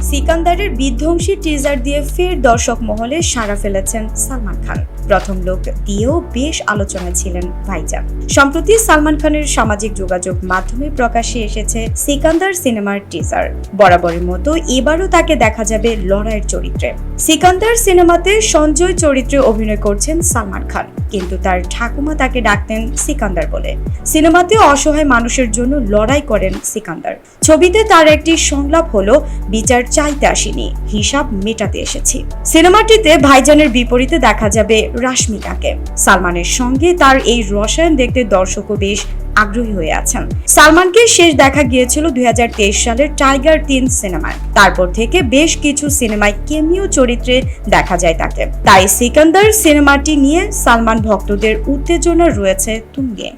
সিকান্দারের বিধ্বংসী টিজার দিয়ে ফের দর্শক মহলে সাড়া ফেলেছেন সালমান খান। প্রথম লোক দিয়েও বেশ আলোচনায় ছিলেন ভাইজান। সম্প্রতি সালমান খানের সামাজিক যোগাযোগ মাধ্যমে প্রকাশ্যে এসেছে সিকান্দার সিনেমার টিজার। বরাবরের মতো এবারও তাকে দেখা যাবে লড়াইয়ের চরিত্রে। সিকান্দার সিনেমাতে সঞ্জয় চরিত্রে অভিনয় করছেন সালমান খান, কিন্তু তার ঠাকুমা তাকে ডাকতেন সিকান্দার বলে। সিনেমাতে অসহায় মানুষের জন্য লড়াই করেন সিকান্দার। ছবিতে তার একটি সংলাপ হলো, বিচার চাইতে আসিনি, হিসাব মেটাতে এসেছি। সিনেমাটিতে ভাইজানের বিপরীতে দেখা যাবে রাশমিকাকে। সালমানের সঙ্গে তার এই রসায়ন দেখতে দর্শকও বেশ আগ্রহী হয়ে আছেন। সালমানকে শেষ দেখা গিয়েছিল 2023 সালের টাইগার 3 সিনেমায়। তারপর থেকে বেশ কিছু সিনেমায় কেমিও চরিত্রে দেখা যায় তাকে। তাই সিকান্দার সিনেমাটি নিয়ে সালমান ভক্তদের উত্তেজনা রয়েছে তুঙ্গে।